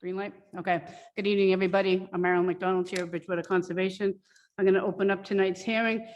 Green light? Okay. Good evening, everybody. I'm Marilyn McDonald, Chair of Bridgewater Conservation. I'm going to open up tonight's hearing.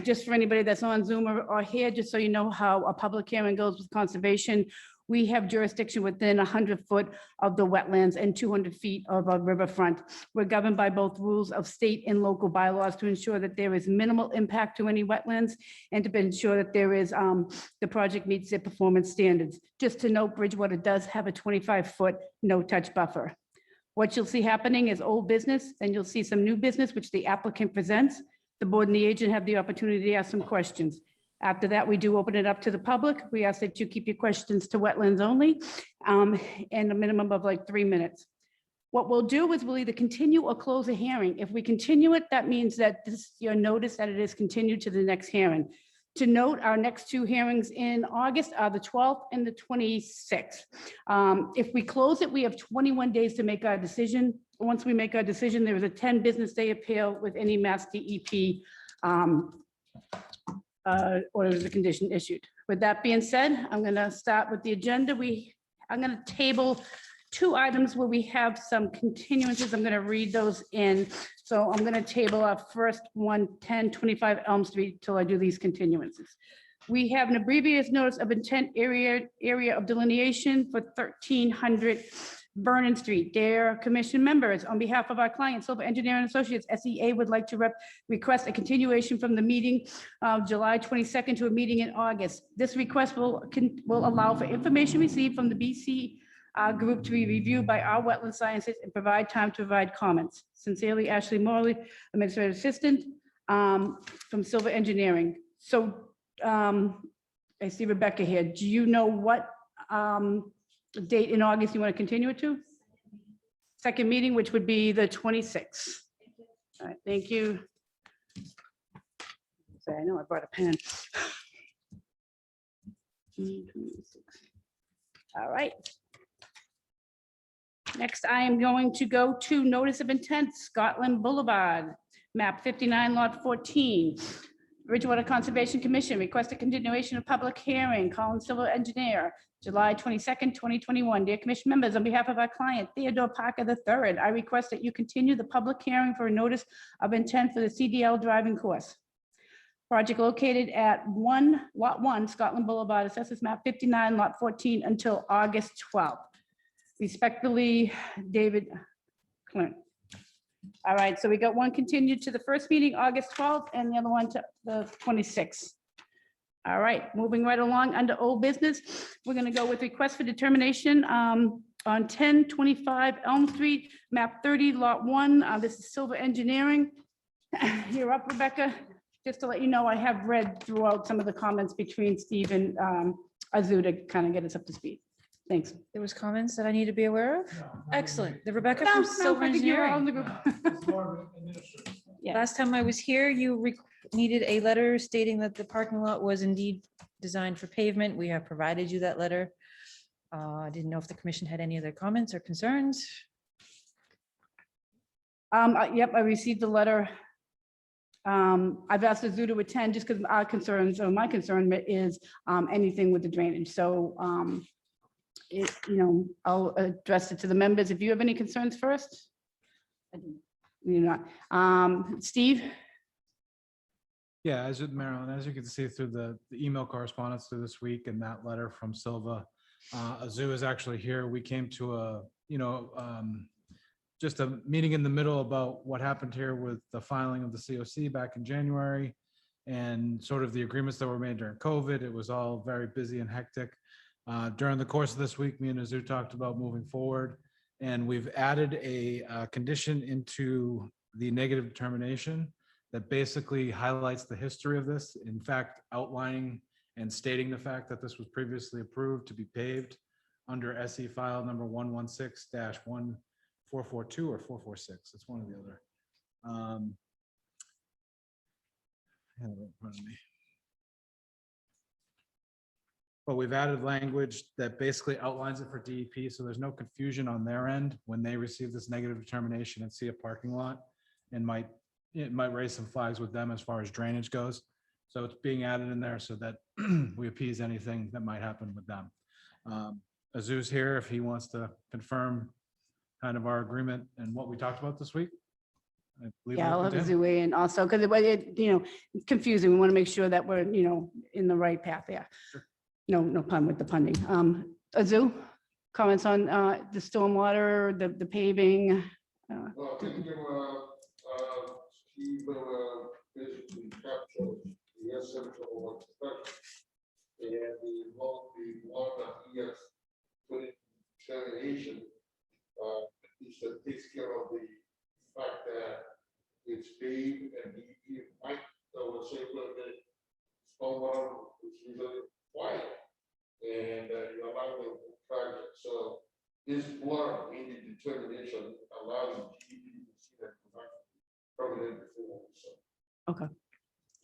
Just for anybody that's on Zoom or here, just so you know how a public hearing goes with conservation, we have jurisdiction within 100 foot of the wetlands and 200 feet of a riverfront. We're governed by both rules of state and local bylaws to ensure that there is minimal impact to any wetlands and to ensure that there is the project meets their performance standards. Just to note, Bridgewater does have a 25-foot no-touch buffer. What you'll see happening is old business, and you'll see some new business, which the applicant presents. The board and the agent have the opportunity to ask some questions. After that, we do open it up to the public. We ask that you keep your questions to wetlands only, and a minimum of like 3 minutes. What we'll do is we'll either continue or close a hearing. If we continue it, that means that this, your notice that it is continued to the next hearing. To note, our next two hearings in August are the 12th and the 26th. If we close it, we have 21 days to make our decision. Once we make our decision, there is a 10 business day appeal with any Mass DEP orders of condition issued. With that being said, I'm going to start with the agenda. I'm going to table two items where we have some continuances. I'm going to read those in. So I'm going to table our first one, 1025 Elm Street, till I do these continuances. We have an abbreviated notice of intent area of delineation for 1300 Vernon Street. Dear commission members, on behalf of our client, Silver Engineering Associates, SEA would like to request a continuation from the meeting of July 22nd to a meeting in August. This request will allow for information received from the BC group to be reviewed by our wetland scientists and provide time to provide comments. Sincerely, Ashley Morley, Administrative Assistant from Silver Engineering. So I see Rebecca here. Do you know what date in August you want to continue it to? Second meeting, which would be the 26th. All right, thank you. Sorry, I know I brought a pen. All right. Next, I am going to go to notice of intent, Scotland Boulevard, map 59, lot 14. Bridgewater Conservation Commission request a continuation of public hearing, Collins Civil Engineer, July 22nd, 2021. Dear commission members, on behalf of our client, Theodore Parker III, I request that you continue the public hearing for a notice of intent for the CDL driving course. Project located at lot 1, Scotland Boulevard, assessors map 59, lot 14, until August 12th. Respectfully, David Clint. All right, so we got one continued to the first meeting, August 12th, and the other one to the 26th. All right, moving right along under old business, we're going to go with request for determination on 1025 Elm Street, map 30, lot 1. This is Silver Engineering. You're up, Rebecca. Just to let you know, I have read throughout some of the comments between Steve and Azu to kind of get us up to speed. Thanks. There was comments that I need to be aware of? Excellent. The Rebecca No, from no, Silver I think you're all in Engineering. the group. Yeah. Last time I was here, you needed a letter stating that the parking lot was indeed designed for pavement. We have provided you that letter. I didn't know if the commission had any other comments or concerns. Yep, I received the letter. I've asked Azu to attend just because our concerns, or my concern is anything with the drainage. So I'll address it to the members. If you have any concerns first. You're not. Steve? Yeah, as with Marilyn, as you can see through the email correspondence through this week and that letter from Silva, Azu is actually here. We came to a, just a meeting in the middle about what happened here with the filing of the COC back in January and sort of the agreements that were made during COVID. It was all very busy and hectic. During the course of this week, me and Azu talked about moving forward, and we've added a condition into the negative determination that basically highlights the history of this, in fact, outlining and stating the fact that this was previously approved to be paved under SE file number 116-1442 or 446. It's one or the other. I have it in front of me. But we've added language that basically outlines it for DEP, so there's no confusion on their end when they receive this negative determination and see a parking lot, and it might raise some flags with them as far as drainage goes. So it's being added in there so that we appease anything that might happen with them. Azu's here if he wants to confirm kind of our agreement and what we talked about this week. I believe Yeah, we'll I'll have a continue. zoo weigh in also, because it's confusing. We want to make sure that we're, in the right path there. Sure. No pun with the punning. Azu, comments on the stormwater, the paving? Well, I think he will basically capture the essence of what's special. And the one that he has put in determination, he said takes care of the fact that it's paved and he might, I would say, put the stormwater, which is really quiet. And you allow the project, so this blood in the determination allows the GE to see that permanent before, so. Okay.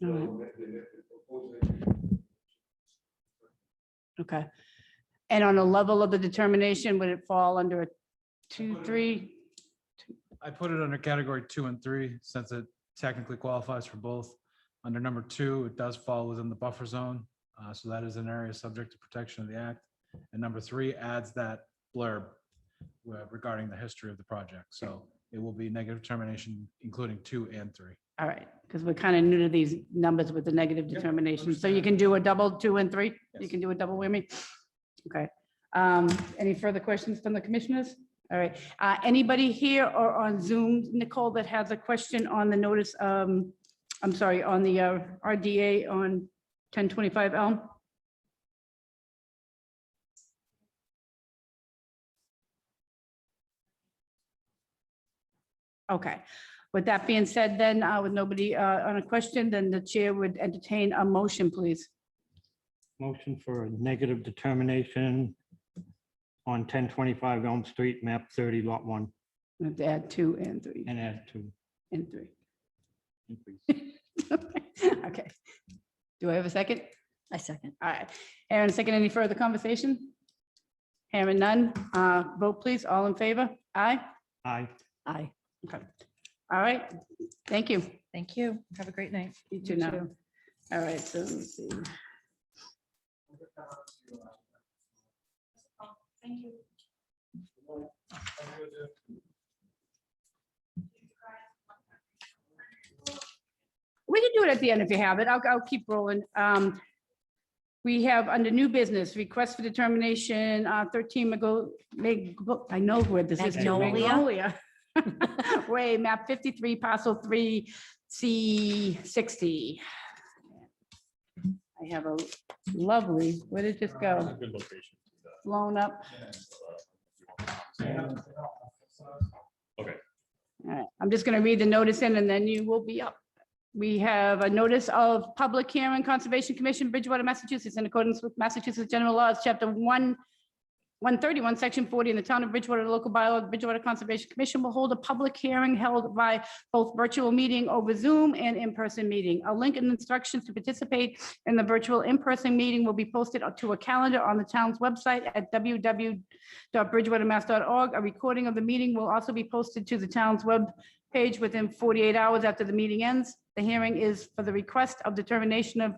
So All right. the proposal. Okay. And on a level of the determination, would it fall under a 2, 3? I put it under category 2 and 3, since it technically qualifies for both. Under number 2, it does fall within the buffer zone. So that is an area subject to protection of the act. And number 3 adds that blurb regarding the history of the project. So it will be negative determination, including 2 and 3. All right, because we're kind of new to these numbers with the negative Yep, determination. So you understand. can do a double 2 and 3? You Yes. can do a double whammy? Okay. Any further questions from the commissioners? All right. Anybody here or on Zoom, Nicole, that has a question on the notice, I'm sorry, on the RDA on 1025 Elm? Okay. With that being said, then, with nobody on a question, then the chair would entertain a motion, please. Motion for a negative determination on 1025 Elm Street, map 30, lot 1, We have to add 2 and 3 and add 2. and 3. Increase. Okay. Do I have a second? I second. All right. Aaron, second, any further conversation? Hearing none, vote please. All in favor? Aye. Aye. Aye. Okay. All right. Thank you. Thank you. Have a great night. You too now. All right, so let's see. Thank you. We can do it at the end if you have it. I'll keep rolling. We have under new business, request for determination, 13 I know where this is. too. Magnolia. Magnolia. Way, map 53, parcel 3, C60. I have a lovely, where did this go? Good location. Blown up. Okay. All right, I'm just gonna read the notice in and then you will be up. We have a notice of public hearing, Conservation Commission, Bridgewater, Massachusetts, in accordance with Massachusetts General Laws, Chapter 131, Section 40, in the town of Bridgewater, local bylaw, the Bridgewater Conservation Commission will hold a public hearing held by both virtual meeting over Zoom and in-person meeting. A link and instructions to participate in the virtual in-person meeting will be posted to a calendar on the town's website at www.bridgewatermass.org. A recording of the meeting will also be posted to the town's web page within 48 hours after the meeting ends. The hearing is for the request of determination of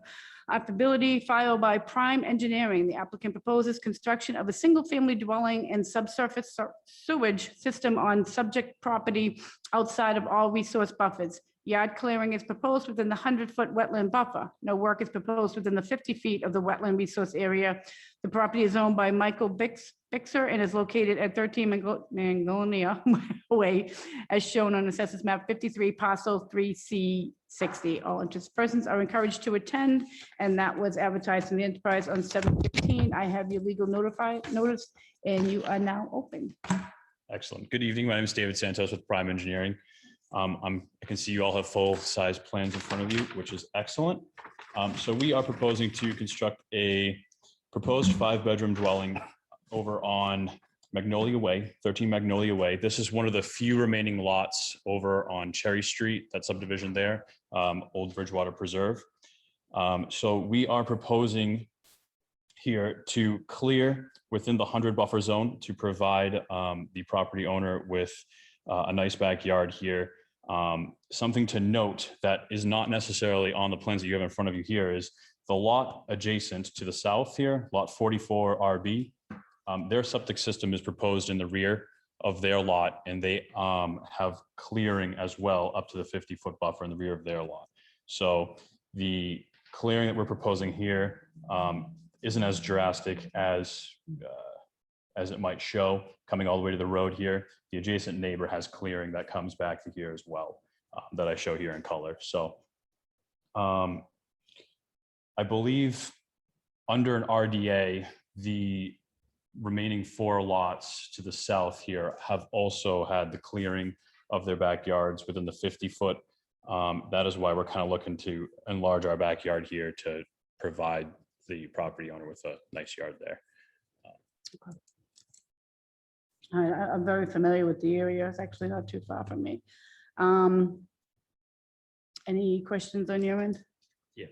operability filed by Prime Engineering. The applicant proposes construction of a single-family dwelling and subsurface sewage system on subject property outside of all resource buffers. Yard clearing is proposed within the 100-foot wetland buffer. No work is proposed within the 50 feet of the wetland resource area. The property is owned by Michael Bixer and is located at 13 Magnolia Way, as shown on Assessors Map 53, parcel 3C60. All interested persons are encouraged to attend, and that was advertised in the Enterprise on 7/15. I have your legal notice, and you are now open. Excellent. Good evening. My name is David Santos with Prime Engineering. I can see you all have full-size plans in front of you, which is excellent. So we are proposing to construct a proposed 5-bedroom dwelling over on Magnolia Way, 13 Magnolia Way. This is one of the few remaining lots over on Cherry Street, that subdivision there, Old Bridgewater Preserve. So we are proposing here to clear within the 100 buffer zone to provide the property owner with a nice backyard here. Something to note that is not necessarily on the plans that you have in front of you here is the lot adjacent to the south here, lot 44 RB. Their septic system is proposed in the rear of their lot, and they have clearing as well up to the 50-foot buffer in the rear of their lot. So the clearing that we're proposing here isn't as drastic as it might show coming all the way to the road here. The adjacent neighbor has clearing that comes back to here as well, that I show here in color. So I believe under an RDA, the remaining 4 lots to the south here have also had the clearing of their backyards within the 50-foot. That is why we're kind of looking to enlarge our backyard here to provide the property owner with a nice yard there. I'm very familiar with the area. It's actually not too far from me. Any questions on your end? Yes.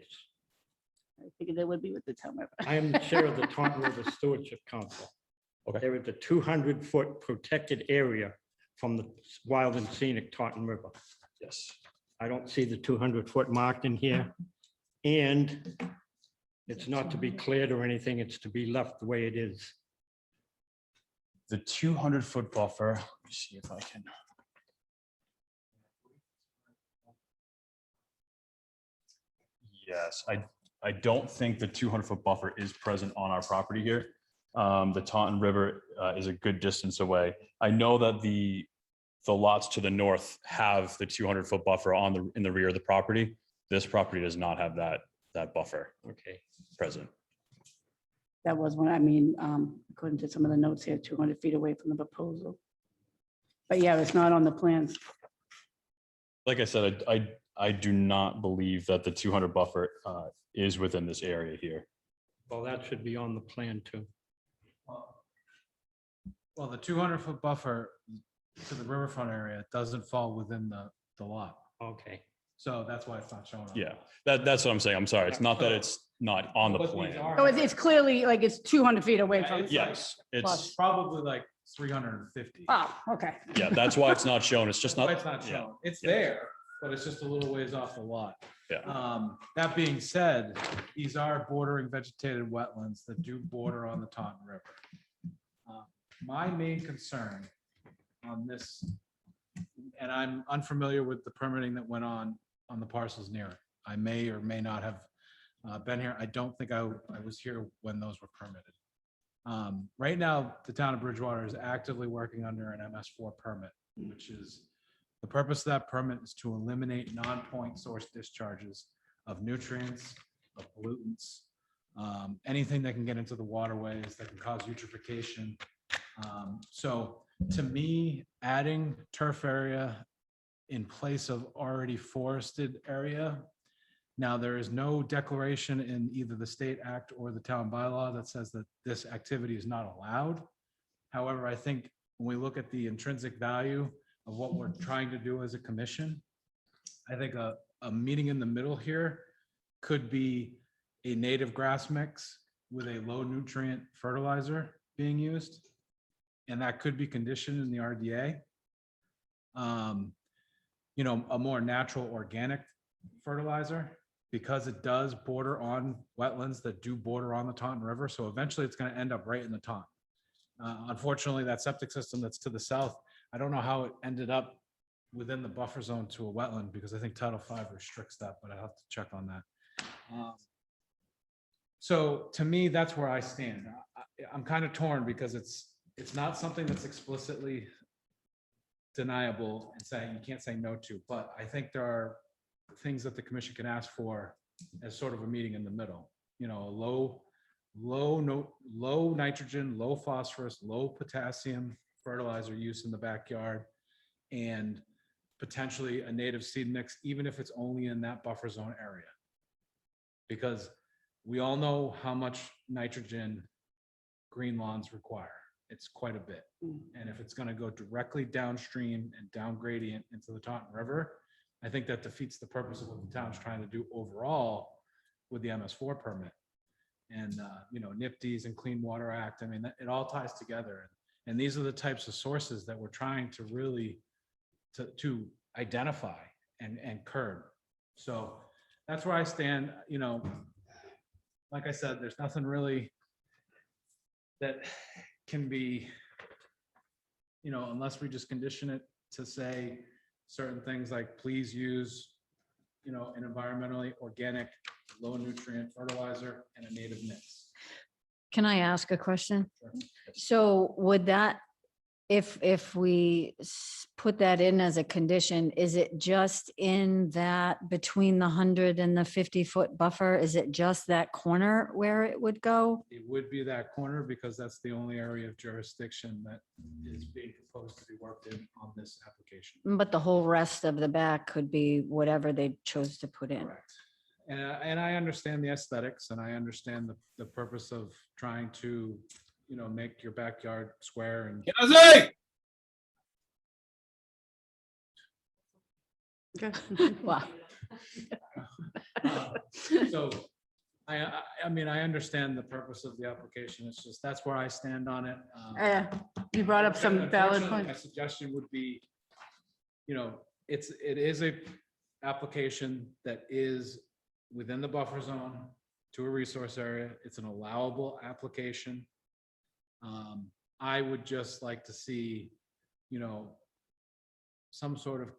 I figured there would be with the town rep. I am the chair of the Taunton River Stewardship Council. Okay. There is a 200-foot protected area from the wild and scenic Taunton River. Yes. I don't see the 200-foot marked in here. And it's not to be cleared or anything, it's to be left the way it is. The 200-foot buffer, let me see if I can. Yes, I don't think the 200-foot buffer is present on our property here. The Taunton River is a good distance away. I know that the lots to the north have the 200-foot buffer in the rear of the property. This property does not have that buffer Okay. present. That was one, according to some of the notes here, 200 feet away from the proposal. But yeah, it's not on the plans. Like I said, I do not believe that the 200 buffer is within this area here. Well, that should be on the plan too. Well, the 200-foot buffer to the riverfront area doesn't fall within the lot. Okay. So that's why it's not showing up. Yeah, that's what I'm saying. I'm sorry. It's not that it's not on the But these plan. are- So it's clearly like it's 200 feet away from. It's Yes, It's it's, probably like 350. Oh, okay. yeah, that's why it's not shown. It's just That's not. why it's not yeah, shown. It's yeah. there, but it's just a little ways off the lot. Yeah. That being said, these are bordering vegetated wetlands that do border on the Taunton River. My main concern on this, and I'm unfamiliar with the permitting that went on the parcels near it. I may or may not have been here. I don't think I was here when those were permitted. Right now, the town of Bridgewater is actively working under an MS4 permit, which is, the purpose of that permit is to eliminate non-point source discharges of nutrients, of pollutants, anything that can get into the waterways that can cause eutrophication. So to me, adding turf area in place of already forested area. Now, there is no declaration in either the state act or the town bylaw that says that this activity is not allowed. However, I think when we look at the intrinsic value of what we're trying to do as a commission, I think a meeting in the middle here could be a native grass mix with a low nutrient fertilizer being used. And that could be conditioned in the RDA. A more natural organic fertilizer, because it does border on wetlands that do border on the Taunton River. So eventually it's going to end up right in the Taunton. Unfortunately, that septic system that's to the south, I don't know how it ended up within the buffer zone to a wetland, because I think Title V restricts that, but I have to check on that. So to me, that's where I stand. I'm kind of torn because it's not something that's explicitly deniable and saying you can't say no to, but I think there are things that the commission can ask for as sort of a meeting in the middle. A low nitrogen, low phosphorus, low potassium fertilizer use in the backyard, and potentially a native seed mix, even if it's only in that buffer zone area. Because we all know how much nitrogen green lawns require. It's quite a bit. And if it's going to go directly downstream and down gradient into the Taunton River, I think that defeats the purpose of what the town's trying to do overall with the MS4 permit. And, NIPD's and Clean Water Act, it all ties together. And these are the types of sources that we're trying to really to identify and curb. So that's where I stand. Like I said, there's nothing really that can be unless we just condition it to say certain things like, please use, an environmentally organic, low nutrient fertilizer and a native mix. Can I ask a question? Sure. So would that, if we put that in as a condition, is it just in that between the 100 and the 50-foot buffer? Is it just that corner where it would go? It would be that corner because that's the only area of jurisdiction that is being proposed to be worked in on this application. But the whole rest of the back could be whatever they chose to put in. Correct. And I understand the aesthetics and I understand the purpose of trying to, make your backyard square and Okay. Wow. so I mean, I understand the purpose of the application. It's just, that's where I stand on it. You brought up some valid Unfortunately, My points. suggestion would be, it is a application that is within the buffer zone to a resource area. It's an allowable application. I would just like to see, some sort of,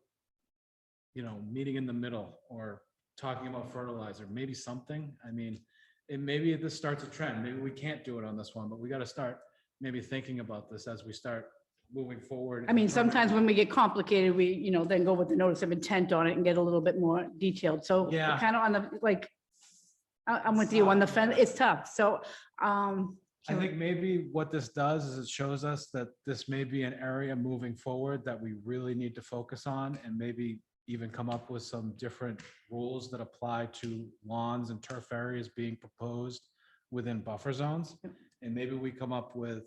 meeting in the middle or talking about fertilizer, maybe something. I mean, maybe this starts a trend. Maybe we can't do it on this one, but we got to start maybe thinking about this as we start moving forward. I mean, sometimes when we get complicated, we, then go with the notice of intent on it and get a little bit more detailed. So Yeah. kind of on the, like, I'm with you on the fence. It's tough. So, I think maybe what this does is it shows us that this may be an area moving forward that we really need to focus on and maybe even come up with some different rules that apply to lawns and turf areas being proposed within buffer zones. And maybe we come up with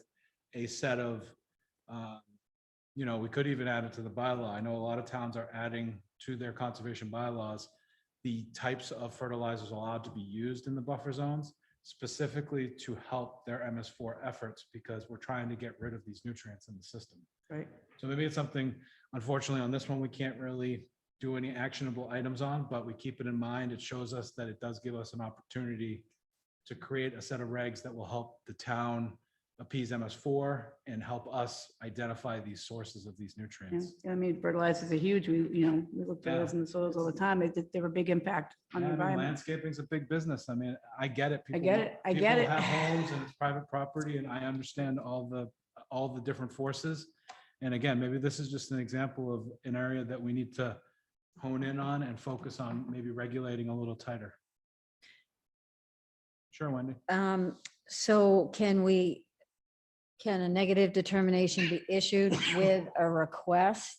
a set of, we could even add it to the bylaw. I know a lot of towns are adding to their conservation bylaws the types of fertilizers allowed to be used in the buffer zones, specifically to help their MS4 efforts, because we're trying to get rid of these nutrients in the system. right. So maybe it's something, unfortunately, on this one, we can't really do any actionable items on, but we keep it in mind. It shows us that it does give us an opportunity to create a set of regs that will help the town appease MS4 and help us identify these sources of these Yeah. nutrients. I mean, fertilizers are huge. We look at those in the soils all the time. They're a big impact on the Yeah, I mean, environment. landscaping's a big business. I mean, I get it. I get it. I get People it. have homes and it's private property, and I understand all the different forces. And again, maybe this is just an example of an area that we need to hone in on and focus on maybe regulating a little tighter. Sure, Wendy. So can a negative determination be issued with a request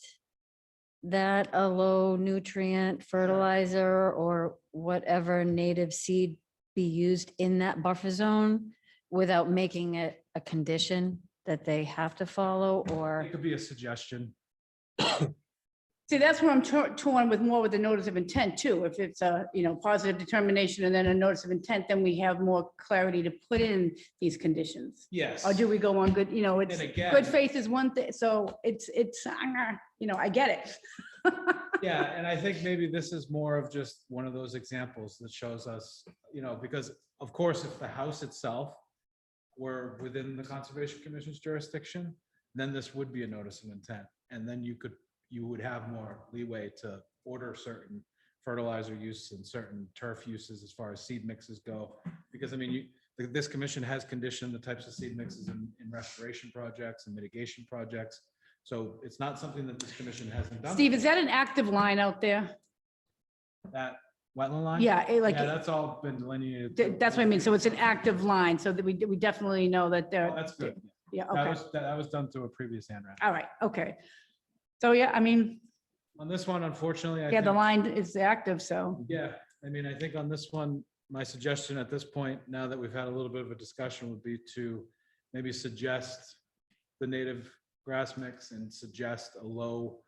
that a low nutrient fertilizer or whatever native seed be used in that buffer zone without making it a condition that they have to follow? Or It could be a suggestion. See, that's where I'm torn with more with the notice of intent too. If it's a, positive determination and then a notice of intent, then we have more clarity to put in these conditions. Yes. Or do we go on good, it's, And again- good faith is one thing, so it's, I get it. Yeah, and I think maybe this is more of just one of those examples that shows us, because of course, if the house itself were within the Conservation Commission's jurisdiction, then this would be a notice of intent. And then you would have more leeway to order certain fertilizer use and certain turf uses as far as seed mixes go. Because I mean, this commission has conditioned the types of seed mixes in restoration projects and mitigation projects. So it's not something that this commission hasn't done. Steve, is that an active line out there? That wetland line? Yeah, Yeah, that's all been delineated. that's what I mean. So it's an active line, so that we definitely know that Oh, they're, that's good. yeah, That okay. was done through a previous ANRAD. All right, okay. So, yeah, I mean, On this one, unfortunately, I yeah, the think, line is active, so. yeah, I mean, I think on this one, my suggestion at this point, now that we've had a little bit of a discussion, would be to maybe suggest the native grass mix and suggest a low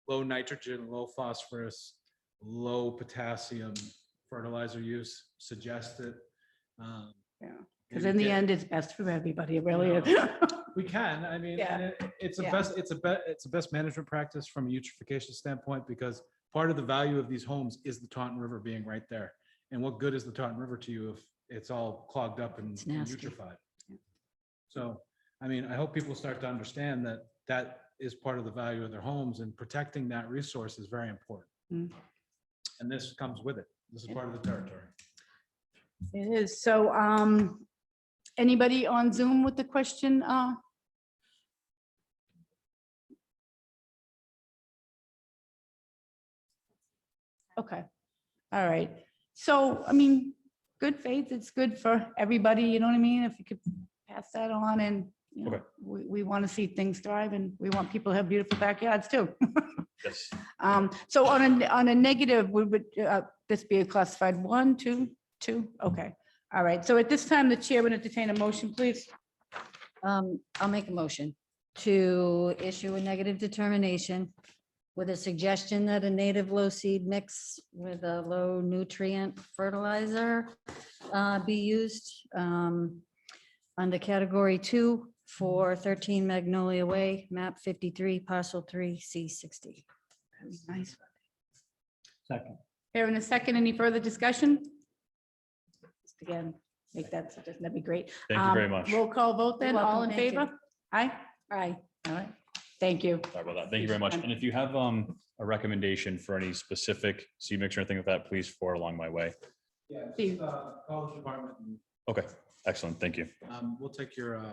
nitrogen, low phosphorus, low potassium fertilizer use, suggest it. Because in the end, it's best for everybody, it really is. We can, I mean, Yeah. and it's a Yeah. best, it's a best management practice from a eutrophication standpoint, because part of the value of these homes is the Taunton River being right there. And what good is the Taunton River to you if it's all clogged up and It's nasty. eutrophied? So I mean, I hope people start to understand that that is part of the value of their homes, and protecting that resource is very important. Mm. And this comes with it. This is part of the territory. It is. So, anybody on Zoom with the question? Okay. All right. So, I mean, good faith, it's good for everybody, you know what I mean? If you could pass that on, and, you know, Okay. we want to see things thrive, and we want people to have beautiful backyards too. Yes. So on a negative, would this be a classified 1, 2, 2? Okay. All right. So at this time, the chair would entertain a motion, please. I'll make a motion to issue a negative determination with a suggestion that a native low seed mix with a low nutrient fertilizer be used under category 2 for 13 Magnolia Way, map 53, parcel 3, C60. Nice. Second. Here in a second, any further discussion? Just again, make that suggestion, that'd be great. Thank you very much. Roll call vote then, You're all welcome, in thank you. favor? Aye? Aye. All right. Thank you. Sorry about that. Thank you very much. And if you have a recommendation for any specific seed mix or anything like that, please forward along my way. Yeah, Steve. college department, and, Okay, excellent. Thank you. we'll take your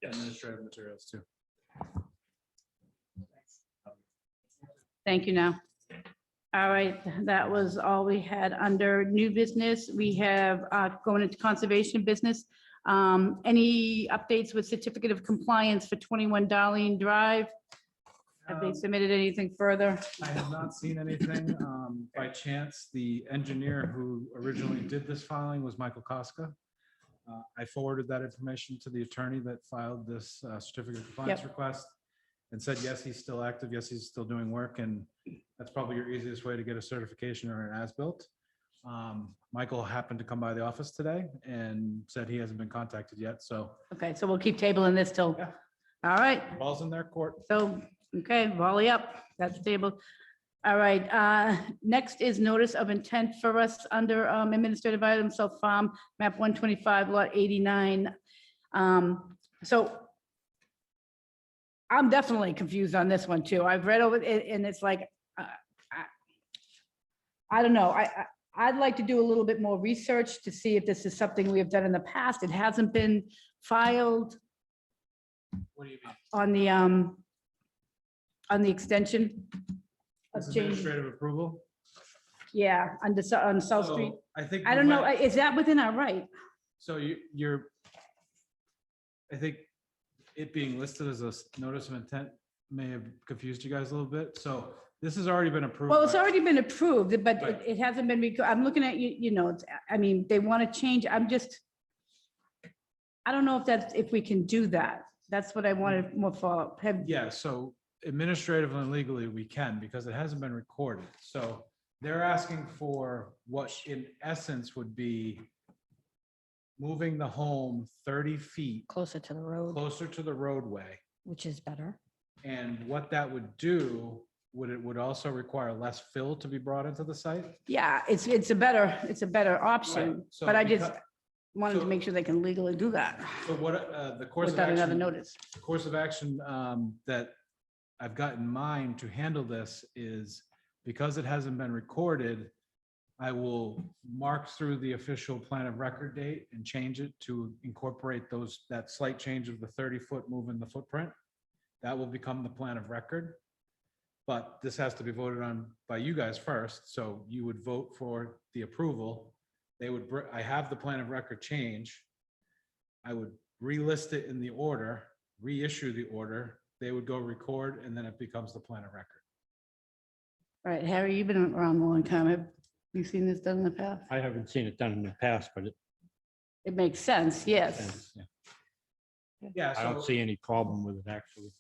Yes. administrative materials too. Thank you now. All right, that was all we had under new business. We have going into conservation business. Any updates with certificate of compliance for 21 Darlene Drive? Have they submitted anything further? I have not seen anything. By chance, the engineer who originally did this filing was Michael Koska. I forwarded that information to the attorney that filed this certificate of compliance Yep. request and said, yes, he's still active. Yes, he's still doing work. And that's probably your easiest way to get a certification or an as-built. Michael happened to come by the office today and said he hasn't been contacted yet. So Okay, so we'll keep tabling this till, Yeah. all right. ball's in their court. So, okay, volley up, that's stable. All right, next is notice of intent for us under administrative items, South Farm, map 125, lot 89. So I'm definitely confused on this one too. I've read over it and it's like, I don't know. I'd like to do a little bit more research to see if this is something we have done in the past. It hasn't been filed What do you mean? on the extension. This of change. administrative approval? Yeah, on South Street. So I think. I don't know, is that within our right? So you're, I think it being listed as a notice of intent may have confused you guys a little bit. So this has already been approved. Well, it's by- already been approved, but Right. it hasn't been, I'm looking at you, it's, I mean, they want to change, I don't know if we can do that. That's what I wanted more follow-up. Yeah, so administratively and legally, we can, because it hasn't been recorded. So they're asking for what in essence would be moving the home 30 feet Closer to the road, closer to the roadway. which is better. And what that would do, it would also require less fill to be brought into the site. Yeah, it's a better option, Right, so but I just because- wanted to so- make sure they can legally do that So what, the course of without another action, notice. the course of action that I've got in mind to handle this is because it hasn't been recorded, I will mark through the official plan of record date and change it to incorporate that slight change of the 30-foot move in the footprint. That will become the plan of record. But this has to be voted on by you guys first. So you would vote for the approval. I have the plan of record change. I would relist it in the order, reissue the order. They would go record, and then it becomes the plan of record. All right, Harry, you've been around a long time. Have you seen this done in the past? I haven't seen it done in the past, but It makes sense, yes. Yeah, I don't so see any problem with it, actually.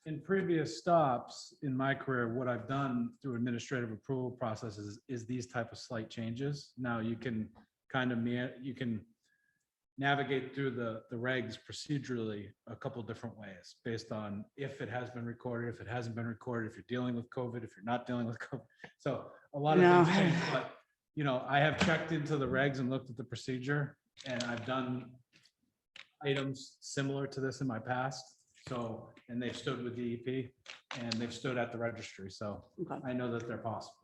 in previous stops in my career, what I've done through administrative approval processes is these type of slight changes. Now you can you can navigate through the regs procedurally a couple different ways based on if it has been recorded, if it hasn't been recorded, if you're dealing with COVID, if you're not dealing with COVID. So a lot of No. things change, but I have checked into the regs and looked at the procedure, and I've done items similar to this in my past. So, and they've stood with DEP and they've stood at the registry. So Okay. I know that they're possible.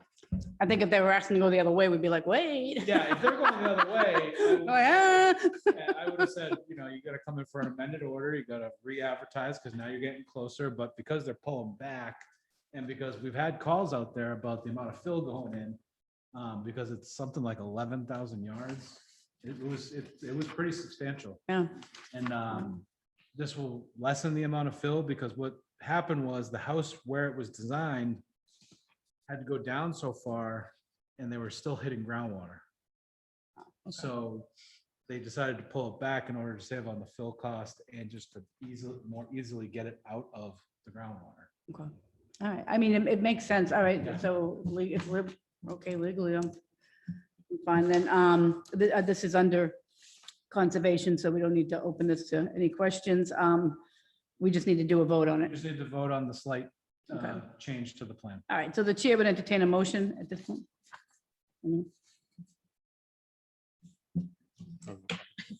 I think if they were asking to go the other way, we'd be like, wait. Yeah, if they're going the other way, Oh, yeah. I would have said, you know, you gotta come in for an amended order, you gotta re-advertise, because now you're getting closer, but because they're pulling back, and because we've had calls out there about the amount of fill going in, because it's something like 11,000 yards, it was pretty substantial. Yeah. And this will lessen the amount of fill, because what happened was the house where it was designed had to go down so far, and they were still hitting groundwater. So they decided to pull it back in order to save on the fill cost and just to more easily get it out of the groundwater. Okay. All right. I mean, it makes sense. All right. Yeah. So if we're okay legally, I'm fine then. This is under conservation, so we don't need to open this to any questions. We just need to do a vote on We it. just need to vote on the slight Okay. change to the plan. All right. So the chair would entertain a motion at this point.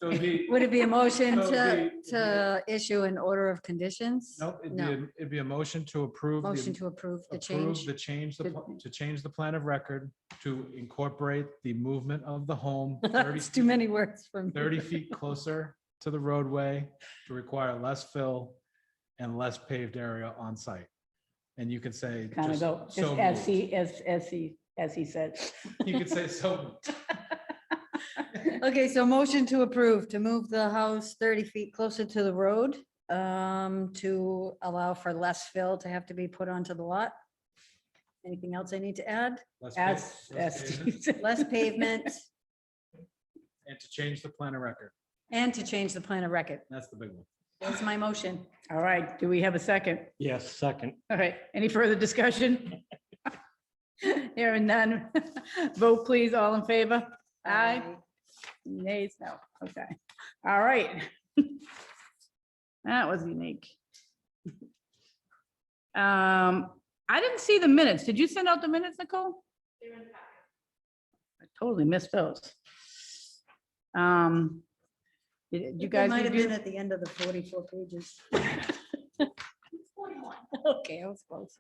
So it'd be, Would it be a motion So to, the- to issue an order of conditions? nope, No, it'd be a motion to approve. the- motion to approve the approve change. the change, to change the plan of record to incorporate the movement of the home 30 It's too many words for me. 30 feet closer to the roadway to require less fill and less paved area on site. And you could say. Kind of go, so just as moved. he said. You could say so. moved. Okay, so motion to approve, to move the house 30 feet closer to the road, to allow for less fill to have to be put onto the lot. Anything else I need to add? Less As pavement, Steve said. Less pavement and to change the plan of record. and to change the plan of record. That's the big one. That's my motion. All right. Do we have a second? Yes, second. All right. Any further discussion? Hearing none. Vote please. All in favor? Aye. Nays, no. Okay. All right. That was unique. I didn't see the minutes. Did you send out the minutes, Nicole? I totally missed those. Did you They guys might have review? been at the end of the 44 pages. Okay, I was close.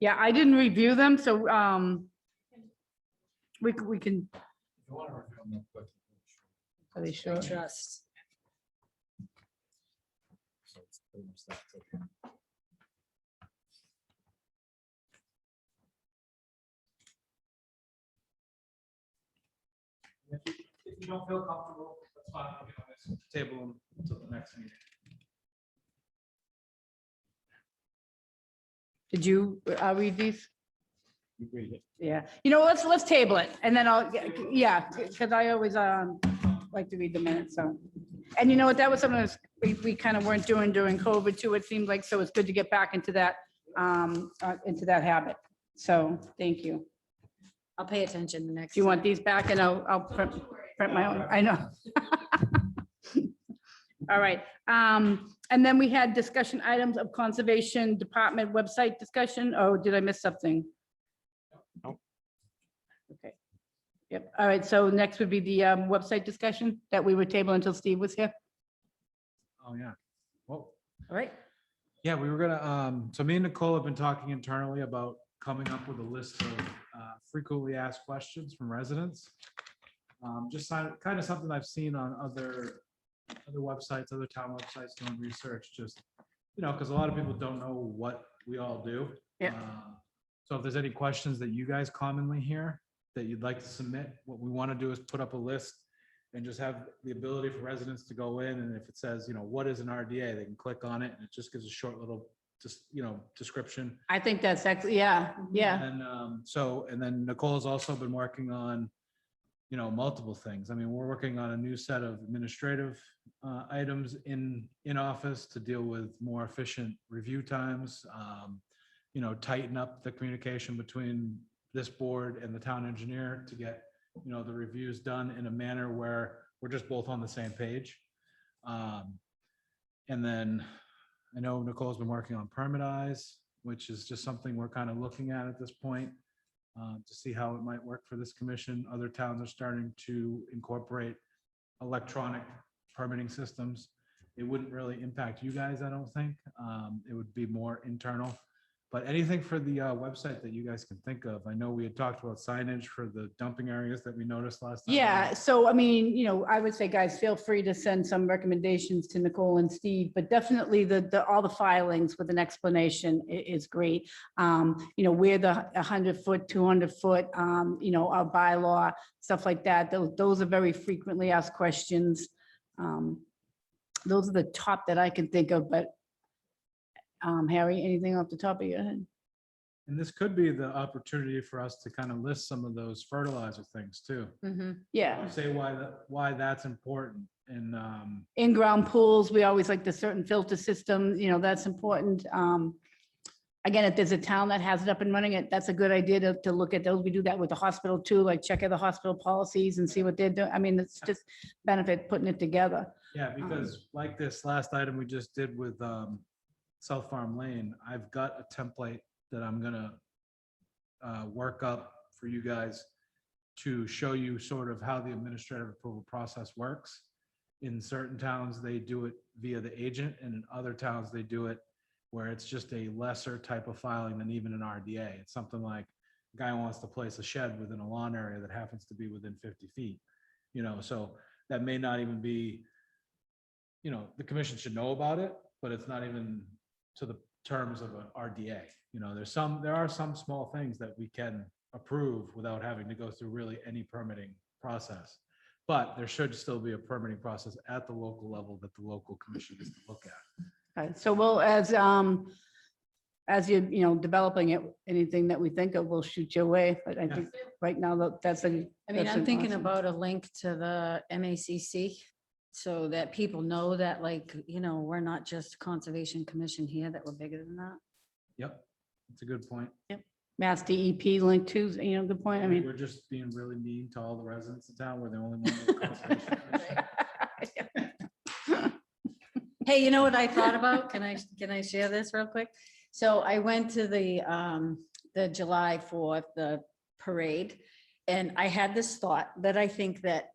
Yeah, I didn't review them, so we can, are they sure? Trust. If you don't feel comfortable, that's fine. We can always table them until the next meeting. Did you read these? You read it. Yeah, you know, let's table it and then I'll, yeah, because I always like to read the minutes, so. And you know what, that was something that we kind of weren't doing during COVID too, it seemed like, so it's good to get back into that habit. So, thank you. I'll pay attention the next. Do you want time. these back and I'll print my own, I know. All right, and then we had discussion items of Conservation Department website discussion. Oh, did I miss something? No. Okay. Yep, all right, so next would be the website discussion that we would table until Steve was here. Oh, yeah. Well, All right, yeah, we were gonna, so me and Nicole have been talking internally about coming up with a list of frequently asked questions from residents. Just kind of something I've seen on other websites, other town websites doing research, just, you know, because a lot of people don't know what we all do. Yeah. So if there's any questions that you guys commonly hear that you'd like to submit, what we want to do is put up a list and just have the ability for residents to go in, and if it says, you know, what is an RDA, they can click on it and it just gives a short little, just, you know, description. I think that's actually, yeah, yeah, And and then Nicole's also been working on, you know, multiple things. I mean, we're working on a new set of administrative items in office to deal with more efficient review times. You know, tighten up the communication between this board and the town engineer to get, you know, the reviews done in a manner where we're just both on the same page. And then I know Nicole's been working on permitize, which is just something we're kind of looking at this point to see how it might work for this commission. Other towns are starting to incorporate electronic permitting systems. It wouldn't really impact you guys, I don't think. It would be more internal. But anything for the website that you guys can think of. I know we had talked about signage for the dumping areas that we noticed last time. Yeah, so I mean, I would say, guys, feel free to send some recommendations to Nicole and Steve, but definitely all the filings with an explanation is great. Where the 100-foot, 200-foot, our bylaw, stuff like that, those are very frequently asked questions. Those are the top that I can think of, but Harry, anything off the top of your head? And this could be the opportunity for us to kind of list some of those fertilizer things too. Yeah. Say why that's important. And In-ground pools, we always like the certain filter system, that's important. Again, if there's a town that has it up and running, that's a good idea to look at those. We do that with the hospital too, like check out the hospital policies and see what they're doing. I mean, it's just benefit putting it together. yeah, because like this last item we just did with South Farm Lane, I've got a template that I'm gonna work up for you guys to show you sort of how the administrative approval process works. In certain towns, they do it via the agent, and in other towns, they do it where it's just a lesser type of filing than even an RDA. It's something like a guy wants to place a shed within a lawn area that happens to be within 50 feet. So that may not even be, the commission should know about it, but it's not even to the terms of an RDA. There are some small things that we can approve without having to go through really any permitting process. But there should still be a permitting process at the local level that the local commission is to look at. Right, so we'll, as you're, developing it, anything that we think of, we'll shoot your way. But I think right now that's a. I mean, that's I'm an thinking awesome- about a link to the MACC so that people know that we're not just Conservation Commission here, that we're bigger than that. Yep, that's a good point. Mass DEP link too, good point. I mean. We're just being really mean to all the residents in town. We're the only one. with conservation commission. Hey, you know what I thought about? Can I share this real quick? So I went to the July 4th, the parade, and I had this thought that I think that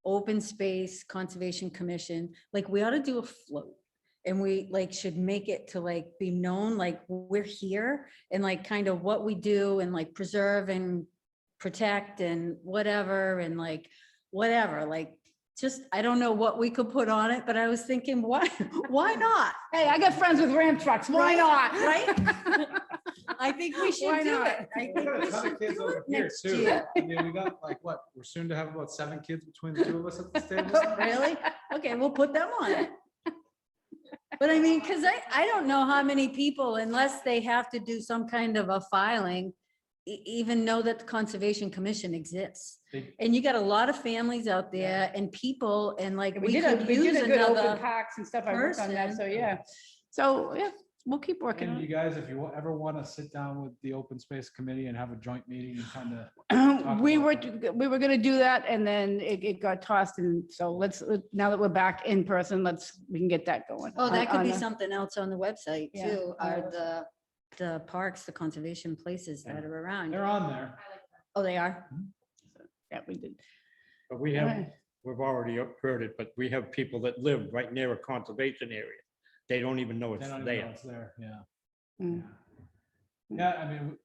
Open Space Conservation Commission, we ought to do a float. And we should make it to be known, we're here and kind of what we do and preserve and protect and whatever and whatever, just, I don't know what we could put on it, but I was thinking, why not? Hey, I got friends with Ram trucks. Why not? Right? I think we Why should do not? it. I We think got we a ton should of kids do over it here next too. year. I mean, we got what? We're soon to have about 7 kids between the two of us at this table. Really? Okay, we'll put them on it. But I mean, because I don't know how many people, unless they have to do some kind of a filing, even know that the Conservation Commission exists. They- And you got a lot of families out there and people and We we did could we did use a good open another. parks and stuff. I worked on that. person. So, yeah. So, yeah, we'll keep working And on you guys, if you ever want to sit down with the Open Space Committee and have a joint meeting and kind of, it. We about were gonna do that and then it got tossed. And so now that we're back in person, we can get that going. Oh, that could on be a- something else on the website Yeah, too, on the are the parks, the conservation places that are around. they're on there. Oh, they are? Yeah, we did. But we've already heard it, but we have people that live right near a conservation area. They don't even know They it's don't even know there. it's there, yeah. Mm. Yeah, I mean,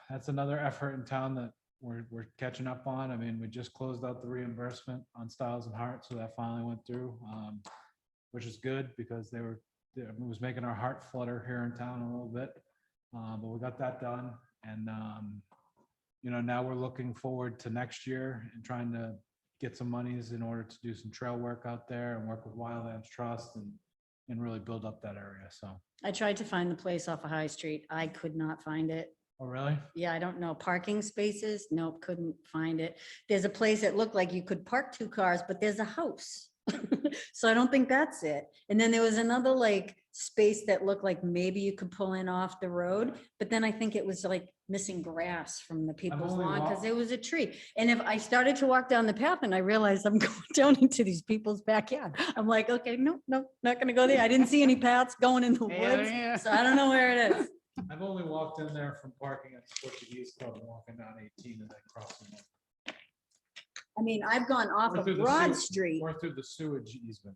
that's another effort in town that we're catching up on. I mean, we just closed out the reimbursement on Styles and Heart, so that finally went through, which is good because it was making our heart flutter here in town a little bit. But we got that done and, now we're looking forward to next year and trying to get some monies in order to do some trail work out there and work with Wildlands Trust and really build up that area. So, I tried to find the place off of High Street. I could not find it. oh, really? Yeah, I don't know. Parking spaces? Nope, couldn't find it. There's a place that looked like you could park 2 cars, but there's a house. So I don't think that's it. And then there was another space that looked like maybe you could pull in off the road, but then I think it was missing grass from the people's only lawn because walked- there was a tree. And if I started to walk down the path and I realized I'm going down into these people's backyard, I'm like, okay, no, not gonna go there. I didn't see any paths going in the Yeah, woods, yeah. so I don't know where it is. I've only walked in there from parking at the Portuguese Club and walking down 18 and then crossing it. I mean, I've gone off Or of through the Broad sewer- Street. Or through the sewage easement.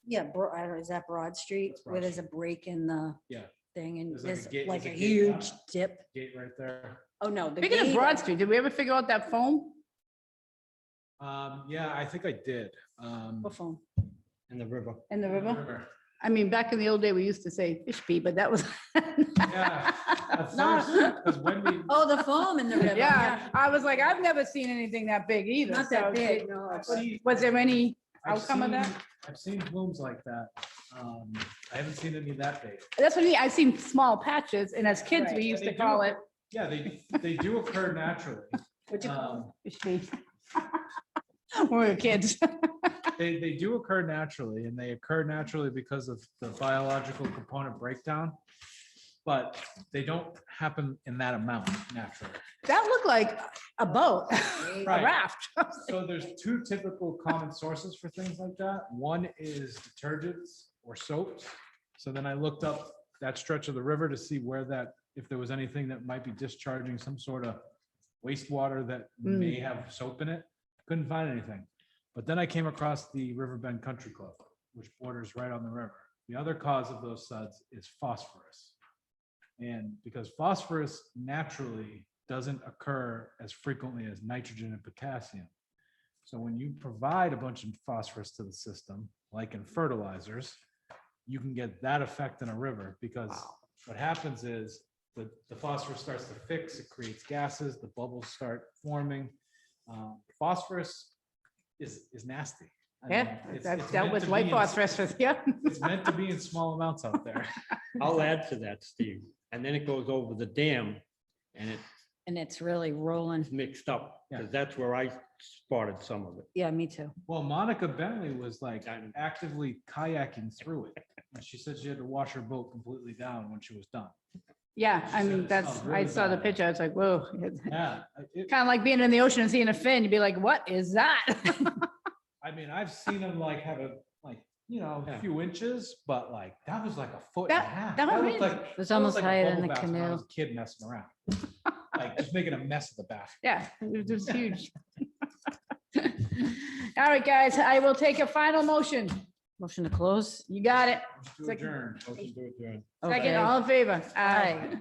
Yeah, I don't know, is that Broad Street That's Broad where there's a break in the Yeah. thing and There's like a there's gate- like a there's a gate huge up. dip? Gate right there. Oh, no. the Speaking of gate- Broad Street, did we ever figure out that foam? Yeah, I think I did. What phone? In the river. In the river? I mean, back in the old day, we used to say fish pee, but that was. Yeah. At No. first, because Wendy, Oh, the foam in the river. Yeah, I was like, I've never seen anything that big either. Not that so big, did- no. Was there any I've outcome of that? seen- I've seen blooms like that. I haven't seen any that big. That's what I mean. I've seen small patches and as kids, we Right. used They to do call occur- it Yeah, they do occur naturally. What'd you call Um, fish pee. When we were kids. They do occur naturally, and they occur naturally because of the biological component breakdown. But they don't happen in that amount naturally. That looked like a boat, a Right. raft. So there's two typical common sources for things like that. One is detergents or soaps. So then I looked up that stretch of the river to see where that, if there was anything that might be discharging some sort of wastewater that may have soap in it. Couldn't find anything. But then I came across the Riverbend Country Club, which borders right on the river. The other cause of those suds is phosphorus. And because phosphorus naturally doesn't occur as frequently as nitrogen and potassium. So when you provide a bunch of phosphorus to the system, like in fertilizers, you can get that effect in a river because what happens is the phosphorus starts to fix, it creates gases, the bubbles start forming. Phosphorus is nasty. I mean, Yeah, it's I've meant dealt with to white be in- phosphorus with you. It's meant to be in small amounts out there. I'll add to that, Steve. And then it goes over the dam and it's And it's really rolling. mixed up, Yeah. because that's where I spotted some of it. Yeah, me too. Well, Monica Bentley was like actively kayaking through it. And she said she had to wash her boat completely down when she was done. Yeah, I She said mean, it that's, smelled I really saw the bad. picture. I was like, whoa. Yeah. Kind of like being in the ocean and seeing a fin. You'd be like, what is that? I mean, I've seen them like have a, like, you know, a Yeah. few inches, but like, that was like a foot and a That- half. that was looked amazing. like- It was that almost looked like a higher than bubble the bath when I canoe. was a kid messing around. Like just making a mess of the bath. Yeah, it was just huge. All right, guys, I will take a final motion. Motion to close? You got it. To Second. adjourn. Motion to adjourn. Second, Okay. all in favor? Aye.